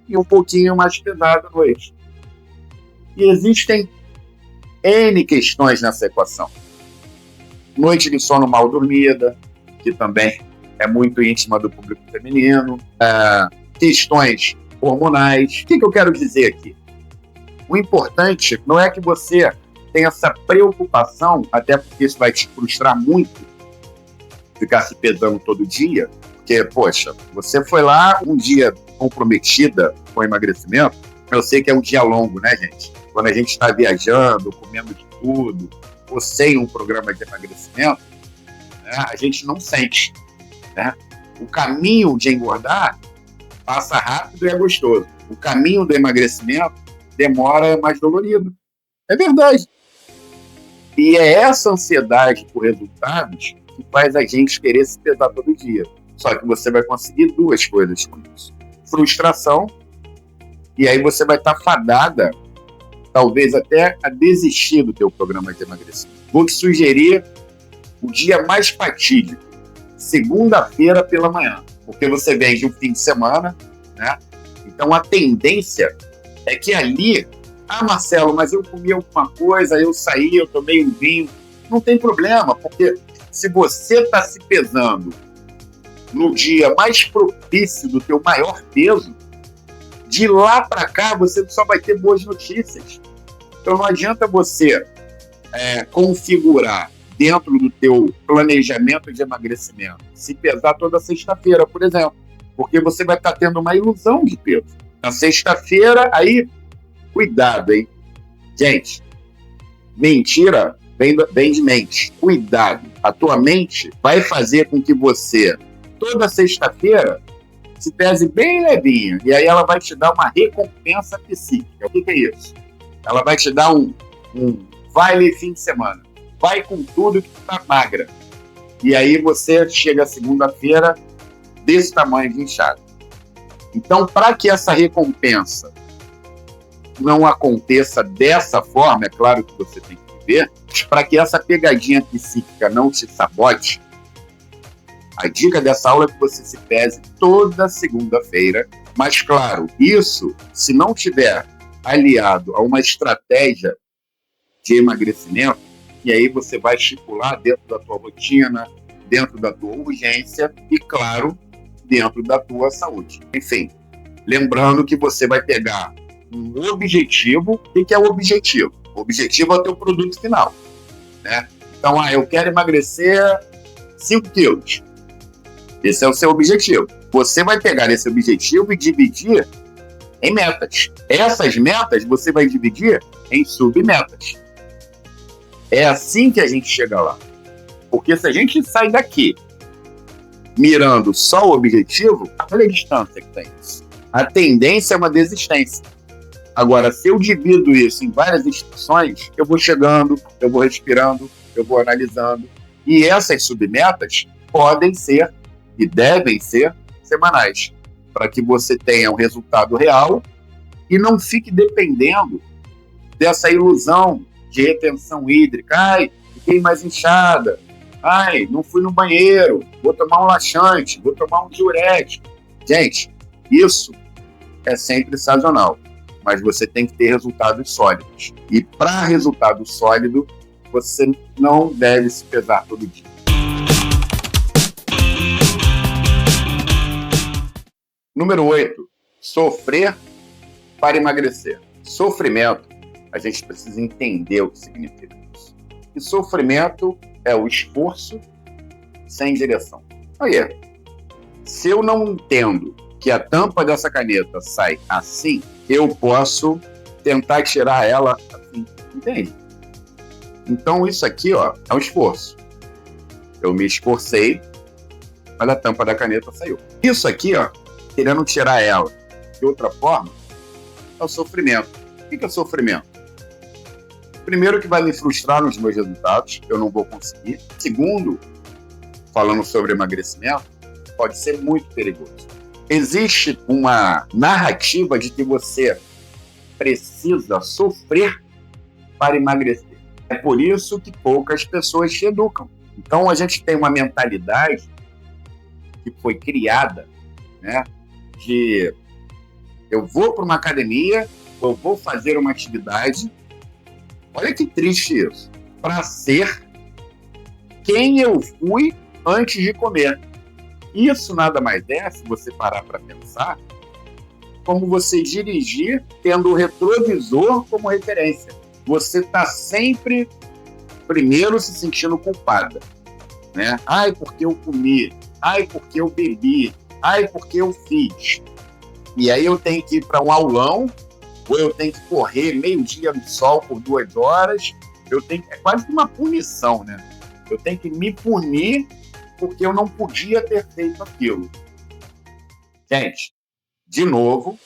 e um pouquinho mais pesado à noite. E existem N questões nessa equação. Noite de sono mal dormida, que também é muito íntima do público feminino, questões hormonais. O que eu quero dizer aqui? O importante não é que você tenha essa preocupação, até porque isso vai te frustrar muito, ficar se pesando todo dia, porque, poxa, você foi lá um dia comprometida com o emagrecimento, eu sei que é um dia longo, né, gente? Quando a gente está viajando, comendo de tudo, ou sem um programa de emagrecimento, né, a gente não sente, né? O caminho de engordar passa rápido e é gostoso. O caminho do emagrecimento demora, é mais dolorido. É verdade. E é essa ansiedade por resultados que faz a gente querer se pesar todo dia. Só que você vai conseguir duas coisas com isso. Frustração, e aí você vai estar fadada, talvez até a desistir do teu programa de emagrecimento. Vou te sugerir o dia mais fatídico, segunda-feira pela manhã, porque você vem de um fim de semana, né? Então a tendência é que ali, Marcelo, mas eu comi alguma coisa, eu saí, eu tomei um vinho, não tem problema, porque se você está se pesando no dia mais propício do teu maior peso, de lá para cá você só vai ter boas notícias. Então não adianta você configurar dentro do teu planejamento de emagrecimento, se pesar toda sexta-feira, por exemplo, porque você vai estar tendo uma ilusão de peso. Na sexta-feira, aí, cuidado, hein? Gente, mentira vem de mente. Cuidado. A tua mente vai fazer com que você, toda sexta-feira, se pese bem levinha. E aí ela vai te dar uma recompensa psíquica. O que é isso? Ela vai te dar um vale fim de semana. Vai com tudo que tu tá magra. E aí você chega segunda-feira desse tamanho de inchado. Então, para que essa recompensa não aconteça dessa forma, é claro que você tem que ver, para que essa pegadinha psíquica não te sabote, a dica dessa aula é que você se pese toda segunda-feira, mas claro, isso se não tiver aliado a uma estratégia de emagrecimento, e aí você vai estipular dentro da tua rotina, dentro da tua urgência e, claro, dentro da tua saúde. Enfim, lembrando que você vai pegar um objetivo. O que é o objetivo? O objetivo é o teu produto final, né? Então, eu quero emagrecer 5 quilos. Esse é o seu objetivo. Você vai pegar esse objetivo e dividir em metas. Essas metas você vai dividir em submetas. É assim que a gente chega lá. Porque se a gente sai daqui mirando só o objetivo, olha a distância que tem. A tendência é uma desistência. Agora, se eu divido isso em várias instruções, eu vou chegando, eu vou respirando, eu vou analisando. E essas submetas podem ser e devem ser semanais, para que você tenha um resultado real e não fique dependendo dessa ilusão de retenção hídrica. Ai, fiquei mais inchada. Ai, não fui no banheiro. Vou tomar um laxante, vou tomar um diurético. Gente, isso é sempre sazonal, mas você tem que ter resultados sólidos. E para resultado sólido, você não deve se pesar todo dia. Número 8. Sofrer para emagrecer. Sofrimento, a gente precisa entender o que significa isso. E sofrimento é o esforço sem direção. Aí, se eu não entendo que a tampa dessa caneta sai assim, eu posso tentar tirar ela assim, entende? Então isso aqui, é um esforço. Eu me esforcei, mas a tampa da caneta saiu. Isso aqui, querendo tirar ela de outra forma, é o sofrimento. O que é sofrimento? Primeiro, que vai me frustrar nos meus resultados, eu não vou conseguir. Segundo, falando sobre emagrecimento, pode ser muito perigoso. Existe uma narrativa de que você precisa sofrer para emagrecer. É por isso que poucas pessoas te educam. Então, a gente tem uma mentalidade que foi criada, né, de eu vou para uma academia, eu vou fazer uma atividade. Olha que triste isso. Para ser quem eu fui antes de comer. Isso nada mais é, se você parar para pensar, como você dirigir tendo o retrovisor como referência. Você está sempre, primeiro, se sentindo culpada, né? Ai, porque eu comi. Ai, porque eu bebi. Ai, porque eu fiz. E aí eu tenho que ir para um aulão, ou eu tenho que correr meio-dia no sol por 2 horas. É quase uma punição, né? Eu tenho que me punir porque eu não podia ter feito aquilo. Gente, de novo,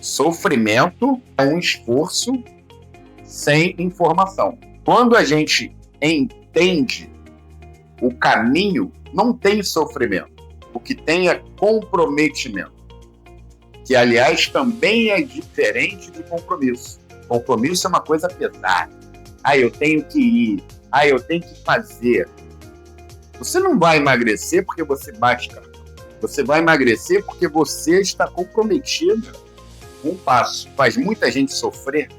sofrimento é um esforço sem informação. Quando a gente entende o caminho, não tem sofrimento. O que tem é comprometimento. Que, aliás, também é diferente de compromisso. Compromisso é uma coisa pesada. Eu tenho que ir. Eu tenho que fazer. Você não vai emagrecer porque você bate cartão. Você vai emagrecer porque você está comprometida com um passo. Faz muita gente sofrer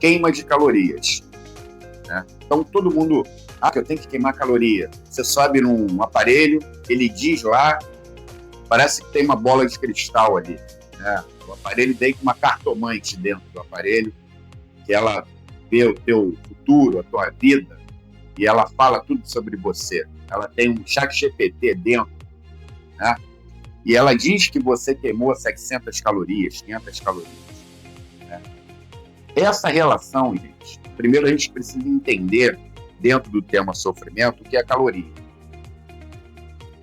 queima de calorias, né? Então todo mundo, que eu tenho que queimar caloria. Você sobe num aparelho, ele diz lá, parece que tem uma bola de cristal ali, né? O aparelho tem uma cartomante dentro do aparelho, que ela vê o teu futuro, a tua vida, e ela fala tudo sobre você. Ela tem um chat GPT dentro, né? E ela diz que você queimou 700 calorias, 500 calorias. Né? Essa relação, gente, primeiro a gente precisa entender, dentro do tema sofrimento, o que é caloria.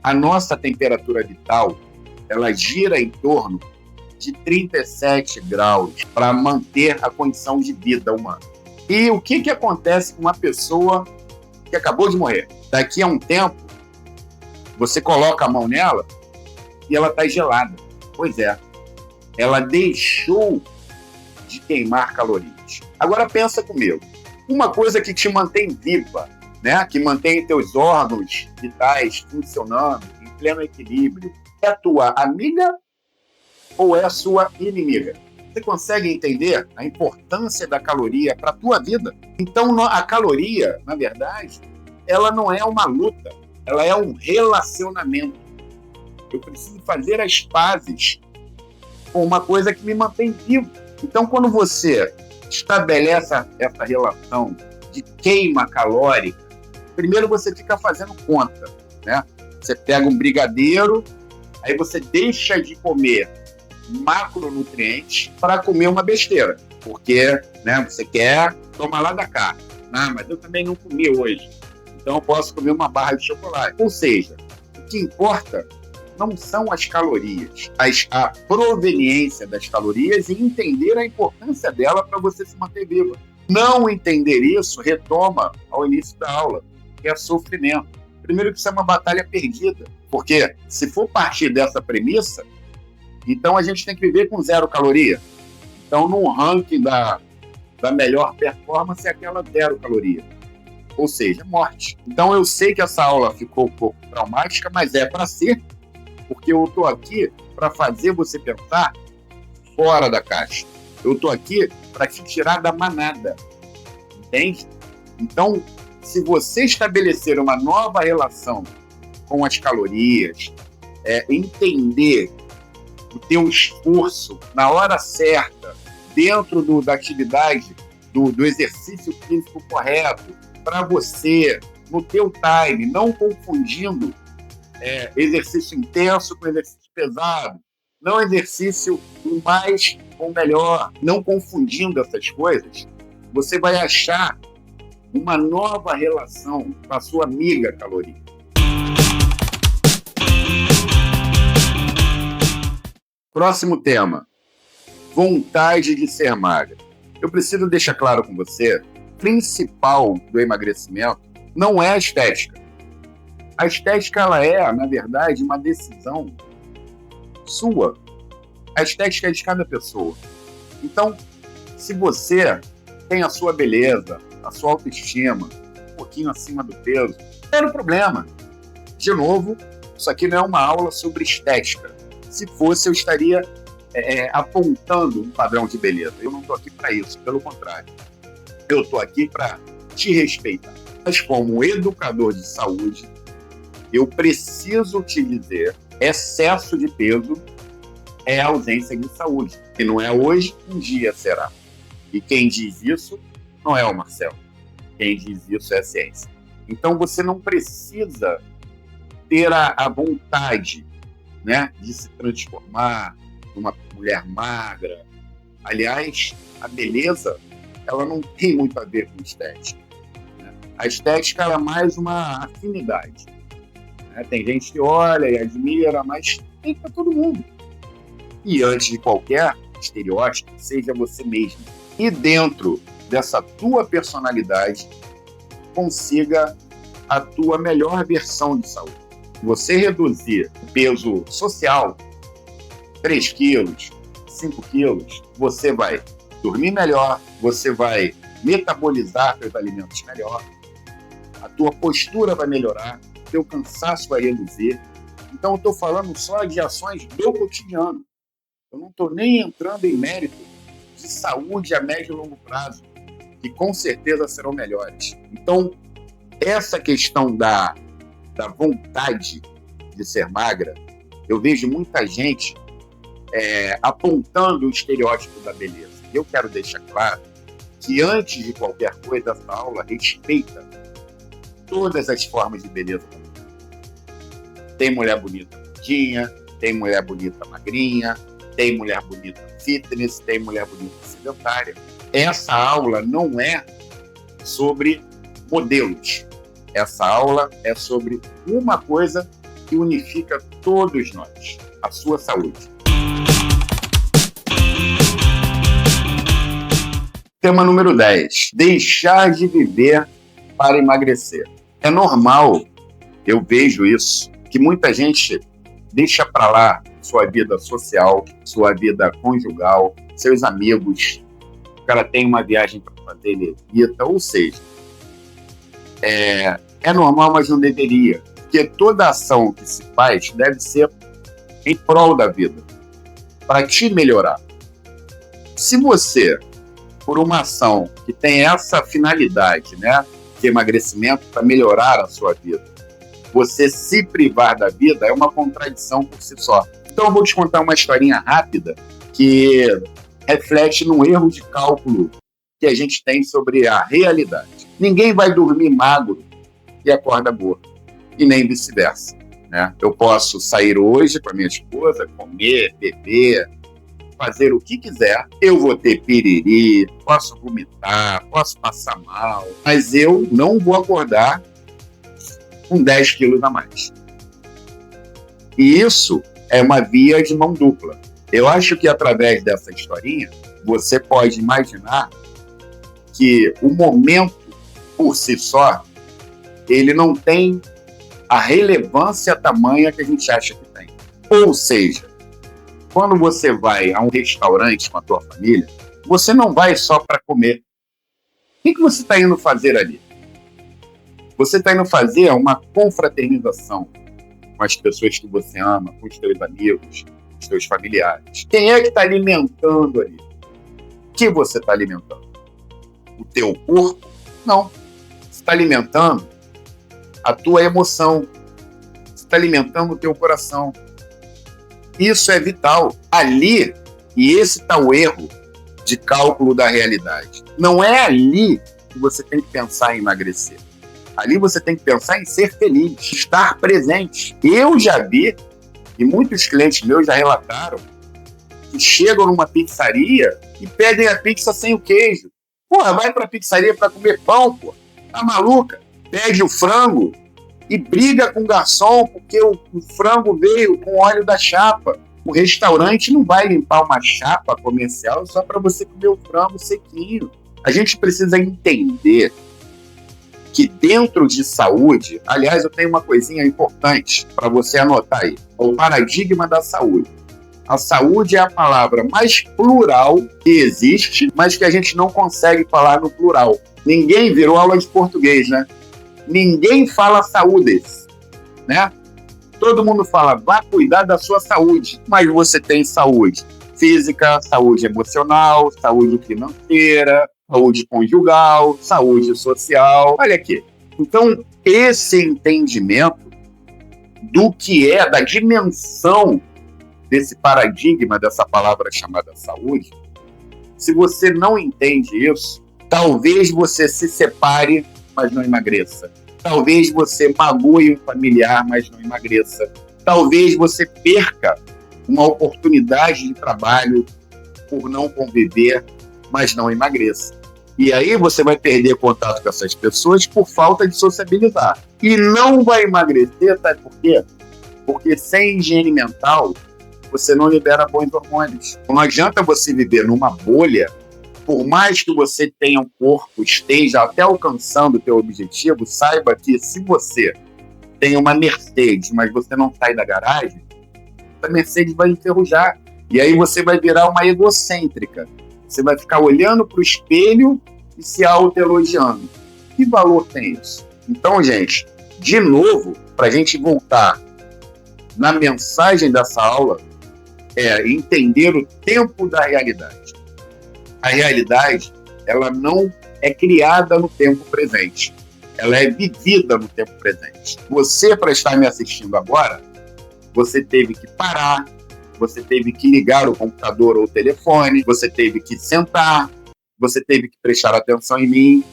A nossa temperatura vital, ela gira em torno de 37 graus para manter a condição de vida humana. E o que acontece com uma pessoa que acabou de morrer? Daqui a um tempo, você coloca a mão nela e ela está gelada. Pois é, ela deixou de queimar calorias. Agora pensa comigo, uma coisa que te mantém viva, né? Que mantém teus órgãos vitais funcionando em pleno equilíbrio, é a tua amiga ou é a sua inimiga? Você consegue entender a importância da caloria para a tua vida? Então, a caloria, na verdade, ela não é uma luta, ela é um relacionamento. Eu preciso fazer as pazes com uma coisa que me mantém vivo. Então, quando você estabelece essa relação de queima calórica, primeiro você fica fazendo conta, né? Você pega um brigadeiro, aí você deixa de comer macronutrientes para comer uma besteira, porque, né, você quer tomar lá da cá. Mas eu também não comi hoje, então eu posso comer uma barra de chocolate. Ou seja, o que importa não são as calorias, a proveniência das calorias e entender a importância dela para você se manter viva. Não entender isso retoma ao início da aula, que é sofrimento. Primeiro que isso é uma batalha perdida, porque se for partir dessa premissa, então a gente tem que viver com 0 caloria. Então, no ranking da melhor performance é aquela 0 caloria. Ou seja, morte. Então, eu sei que essa aula ficou um pouco traumática, mas é para ser, porque eu estou aqui para fazer você pensar fora da caixa. Eu estou aqui para te tirar da manada. Entende? Então, se você estabelecer uma nova relação com as calorias, entender o teu esforço na hora certa, dentro da atividade, do exercício físico correto, para você, no teu time, não confundindo exercício intenso com exercício pesado, não exercício com mais com melhor, não confundindo essas coisas, você vai achar uma nova relação com a sua amiga caloria. Próximo tema, vontade de ser magra. Eu preciso deixar claro com você, o principal do emagrecimento não é a estética. A estética, ela é, na verdade, uma decisão sua. A estética é de cada pessoa. Então, se você tem a sua beleza, a sua autoestima, um pouquinho acima do peso, não tem problema. De novo, isso aqui não é uma aula sobre estética. Se fosse, eu estaria apontando um padrão de beleza. Eu não estou aqui para isso, pelo contrário. Eu estou aqui para te respeitar. Mas como educador de saúde, eu preciso te dizer, excesso de peso é ausência de saúde. E não é hoje, um dia será. E quem diz isso não é o Marcelo. Quem diz isso é a ciência. Então você não precisa ter a vontade, né, de se transformar numa mulher magra. Aliás, a beleza, ela não tem muito a ver com estética. Né? A estética ela é mais uma afinidade. Né? Tem gente que olha e admira, mas tem para todo mundo. E antes de qualquer estereótipo, seja você mesmo. E dentro dessa tua personalidade, consiga a tua melhor versão de saúde. Você reduzir o peso social, 3 quilos, 5 quilos, você vai dormir melhor, você vai metabolizar seus alimentos melhor, a tua postura vai melhorar, teu cansaço vai reduzir. Então, eu estou falando só de ações do cotidiano. Eu não estou nem entrando em mérito de saúde a médio e longo prazo, que com certeza serão melhores. Então, essa questão da vontade de ser magra, eu vejo muita gente apontando o estereótipo da beleza. Eu quero deixar claro que, antes de qualquer coisa, essa aula respeita todas as formas de beleza. Tem mulher bonita gordinha, tem mulher bonita magrinha, tem mulher bonita fitness, tem mulher bonita sedentária. Essa aula não é sobre modelos. Essa aula é sobre uma coisa que unifica todos nós: a sua saúde. Tema número 10. Deixar de viver para emagrecer. É normal, eu vejo isso, que muita gente deixa para lá sua vida social, sua vida conjugal, seus amigos. O cara tem uma viagem para fazer, ele evita. Ou seja, é normal, mas não deveria. Porque toda ação que se faz deve ser em prol da vida, para te melhorar. Se você, por uma ação que tem essa finalidade, né, de emagrecimento para melhorar a sua vida, você se privar da vida, é uma contradição por si só. Então eu vou te contar uma historinha rápida que reflete num erro de cálculo que a gente tem sobre a realidade. Ninguém vai dormir magro e acorda gordo, e nem vice-versa, né? Eu posso sair hoje com a minha esposa, comer, beber, fazer o que quiser, eu vou ter piriri, posso vomitar, posso passar mal, mas eu não vou acordar com 10 quilos a mais. E isso é uma via de mão dupla. Eu acho que, através dessa historinha, você pode imaginar que o momento, por si só, ele não tem a relevância tamanha que a gente acha que tem. Ou seja, quando você vai a um restaurante com a tua família, você não vai só para comer. O que você está indo fazer ali? Você está indo fazer uma confraternização com as pessoas que você ama, com os teus amigos, os teus familiares. Quem é que está alimentando ali? O que você está alimentando? O teu corpo? Não. Você está alimentando a tua emoção. Você está alimentando o teu coração. Isso é vital. Ali, e esse está o erro de cálculo da realidade. Não é ali que você tem que pensar em emagrecer. Ali você tem que pensar em ser feliz, estar presente. Eu já vi, e muitos clientes meus já relataram, que chegam numa pizzaria e pedem a pizza sem o queijo. Porra, vai pra pizzaria pra comer pão, pô. Tá maluca? Pede o frango e briga com o garçom porque o frango veio com óleo da chapa. O restaurante não vai limpar uma chapa comercial só para você comer o frango sequinho. A gente precisa entender que dentro de saúde, aliás, eu tenho uma coisinha importante para você anotar aí, o paradigma da saúde. A saúde é a palavra mais plural que existe, mas que a gente não consegue falar no plural. Ninguém virou aula de português, né? Ninguém fala saúdes, né? Todo mundo fala, vá cuidar da sua saúde, mas você tem saúde física, saúde emocional, saúde financeira, saúde conjugal, saúde social. Olha aqui. Então, esse entendimento do que é, da dimensão desse paradigma, dessa palavra chamada saúde, se você não entende isso, talvez você se separe, mas não emagreça. Talvez você magoe um familiar, mas não emagreça. Talvez você perca uma oportunidade de trabalho por não conviver, mas não emagreça. E aí você vai perder contato com essas pessoas por falta de sociabilizar. E não vai emagrecer, sabe por quê? Porque sem higiene mental, você não libera bons hormônios. Não adianta você viver numa bolha, por mais que você tenha um corpo, esteja até alcançando o teu objetivo, saiba que se você tem uma Mercedes, mas você não sai da garagem, a Mercedes vai enferrujar. E aí você vai virar uma egocêntrica. Você vai ficar olhando para o espelho e se auto-elogiando. Que valor tem isso? Então, gente, de novo, para a gente voltar na mensagem dessa aula, é entender o tempo da realidade. A realidade, ela não é criada no tempo presente. Ela é vivida no tempo presente. Você, para estar me assistindo agora, você teve que parar, você teve que ligar o computador ou o telefone, você teve que sentar, você teve que prestar atenção em mim.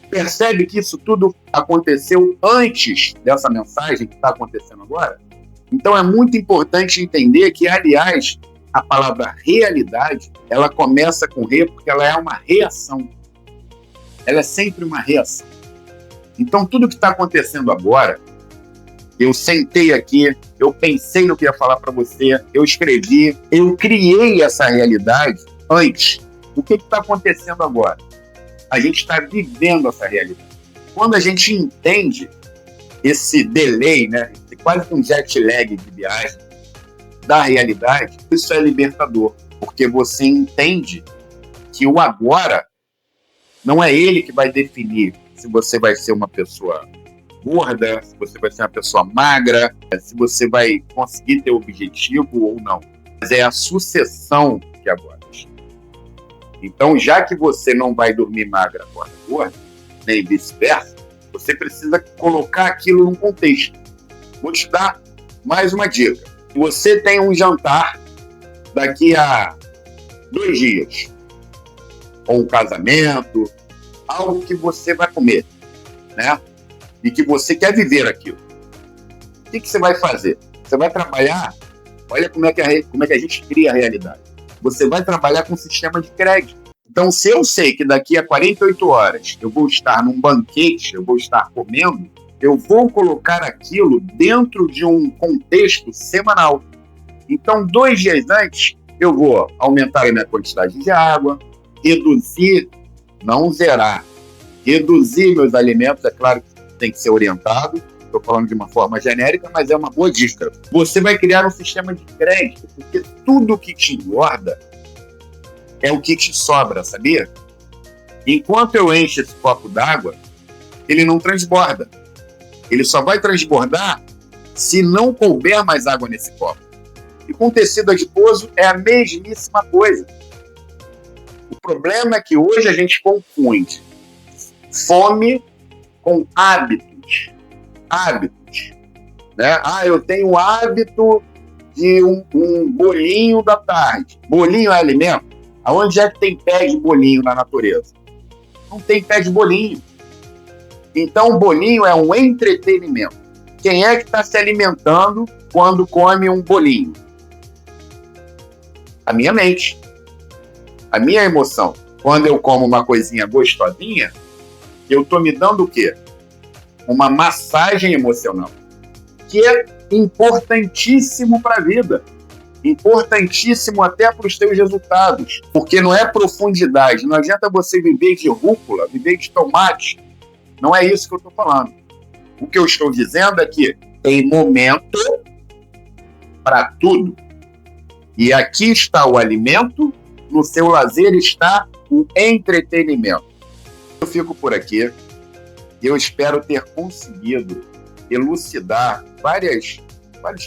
Percebe que isso tudo aconteceu antes dessa mensagem que está acontecendo agora? Então é muito importante entender que, aliás, a palavra realidade, ela começa com re porque ela é uma reação. Ela é sempre uma reação. Então tudo que está acontecendo agora, eu sentei aqui, eu pensei no que ia falar para você, eu escrevi, eu criei essa realidade antes. O que está acontecendo agora? A gente está vivendo essa realidade. Quando a gente entende esse delay, né, quase um jet lag de viagem da realidade, isso é libertador, porque você entende que o agora não é ele que vai definir se você vai ser uma pessoa gorda, se você vai ser uma pessoa magra, se você vai conseguir ter objetivo ou não. Mas é a sucessão que agora. Então, já que você não vai dormir magra agora gorda, nem vice-versa, você precisa colocar aquilo num contexto. Vou te dar mais uma dica. Você tem um jantar daqui a 2 dias, ou um casamento, algo que você vai comer, né? E que você quer viver aquilo. O que você vai fazer? Você vai trabalhar, olha como é que a gente cria a realidade. Você vai trabalhar com um sistema de crédito. Então, se eu sei que daqui a 48 horas eu vou estar num banquete, eu vou estar comendo, eu vou colocar aquilo dentro de um contexto semanal. Então, 2 dias antes, eu vou aumentar a minha quantidade de água, reduzir, não zerar, reduzir meus alimentos, é claro que tem que ser orientado, estou falando de uma forma genérica, mas é uma boa dica. Você vai criar um sistema de crédito, porque tudo que te engorda é o que te sobra, sabia? Enquanto eu encho esse copo d'água, ele não transborda. Ele só vai transbordar se não couber mais água nesse copo. E com tecido adiposo é a mesmíssima coisa. O problema é que hoje a gente confunde fome com hábitos. Hábitos. Né? Eu tenho o hábito de um bolinho da tarde. Bolinho é alimento? Aonde é que tem pé de bolinho na natureza? Não tem pé de bolinho. Então, o bolinho é um entretenimento. Quem é que está se alimentando quando come um bolinho? A minha mente. A minha emoção. Quando eu como uma coisinha gostosinha, eu estou me dando o quê? Uma massagem emocional. Que é importantíssimo para a vida. Importantíssimo até para os teus resultados. Porque não é profundidade. Não adianta você viver de rúcula, viver de tomate. Não é isso que eu estou falando. O que eu estou dizendo é que tem momento para tudo. E aqui está o alimento, no seu lazer está o entretenimento. Eu fico por aqui. Eu espero ter conseguido elucidar várias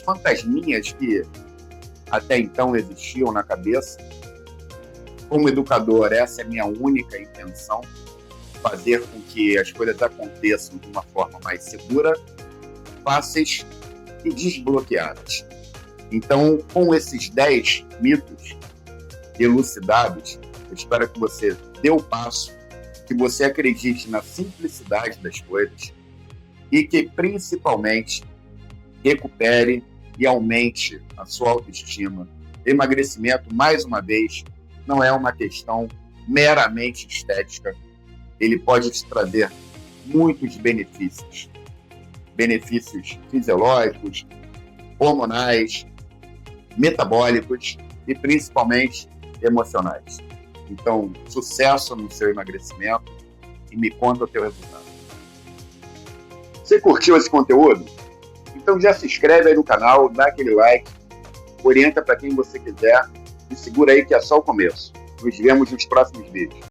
fantasminhas que até então existiam na cabeça. Como educador, essa é a minha única intenção. Fazer com que as coisas aconteçam de uma forma mais segura, fáceis e desbloqueadas. Então, com esses 10 mitos elucidados, eu espero que você dê o passo, que você acredite na simplicidade das coisas e que, principalmente, recupere e aumente a sua autoestima. Emagrecimento, mais uma vez, não é uma questão meramente estética. Ele pode te trazer muitos benefícios. Benefícios fisiológicos, hormonais, metabólicos e principalmente emocionais. Então, sucesso no seu emagrecimento e me conta o teu resultado. Você curtiu esse conteúdo? Então já se inscreve aí no canal, dá aquele like, orienta para quem você quiser e segura aí que é só o começo. Nos vemos nos próximos vídeos.